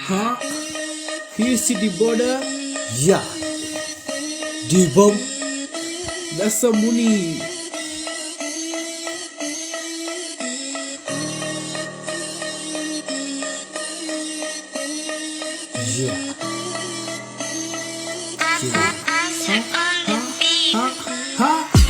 Huh? Here's city border. Yeah. D-Bomb. That's a money. Yeah.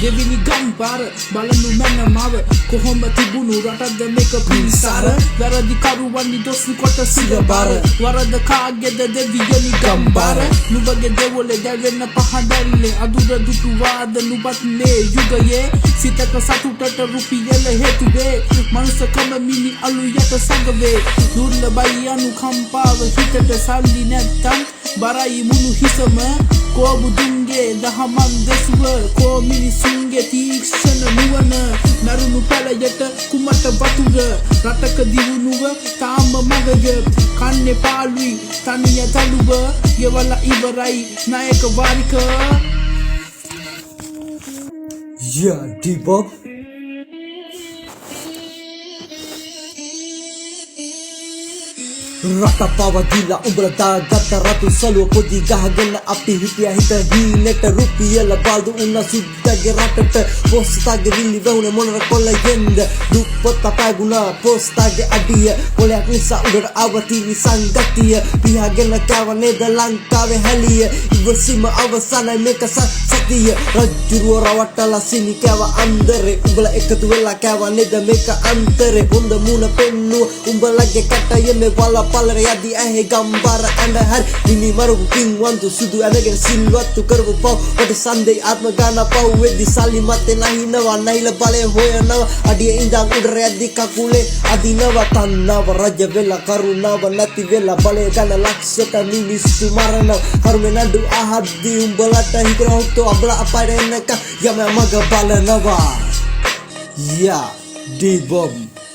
දෙවිනි ගම්බාර බලනු මැන මව කොහොම තිබුණු රටක්ද මේක පිරිසාර වැරදි කරුවන්දි දොස්නි කොට සිරබාර වරද කාගේද දෙවියනි ගම්බාර නුඹගේ දෙවොලේ දැවෙන්න පහදල්ලේ අදුර දුටුවාද නුඹත් මේ යුගයේ සිතක සතුටට රුපියල හේතුවේ මනුස්සකම මිනි අලු යට සඟවේ දුර්ලභයි අනුකම්පාව හිතට සල්ලි නැත්තම් බරයි මුණු හිසම කෝ බුදුන්ගේ දහමන් දෙසුව කෝ මිනිසුන්ගේ තීක්ෂණ නුවණ නරුණු පැලයට කුමට වතුර රටක දියුණුව තාම මගය කන්නේ පාළුයි තනිය තලුව ගෙවල ඉවරයි නායක වාරික Yeah, D-Bomb. Rata pawa gila umbra දාගත්ත රතු සලුව පොඩි ගහගෙන අපි හිටියා හිත හීනෙට රුපියල බල්දු උන්න සුද්දගේ රටට පොස්තාගේ විලි වුණ මොනර කොල්ල යෙන්ද දුප්පත් පැගුණා පොස්තාගේ අඩිය කොලයක් නිසා උඩට අවතිනි සංගතිය පියාගෙන කෑව නේද ලංකාවේ හැලිය ඉවසීම අවසනයි මේක සතිය රජ්ජුරුව රවට්ටලා සිනි කෑව අන්දරේ උඹලා එකතු වෙලා කෑව නේද මේක අන්තරේ හොඳ මුණ පෙන්නුව උඹලගේ කටයනේ වල පලර යදි ඇහි ගම්බාර ඇඳ හරි නිනි මරුපු පින්වන්තු සුදු ඇඳගෙන සිල්වත්තු කරපු පව් වට සන්දේ ආත්ම ගාන පව් වෙද්දි සල්ලි මතේ නැහිනවා නැහිල බලය හොයනවා අඩිය ඉඳන් උඩර යද්දි කකුලේ අදිනවා තන්නව රජ වෙලා කරුණාව නැති වෙලා බලය ගන්න ලක්ෂක මිනිස්සු මරන කරුමේ නඩු අහද්දි උඹලට හිතනොත් අපලා අපරෙන්නක යම මග බලනවා. Yeah, D-Bomb.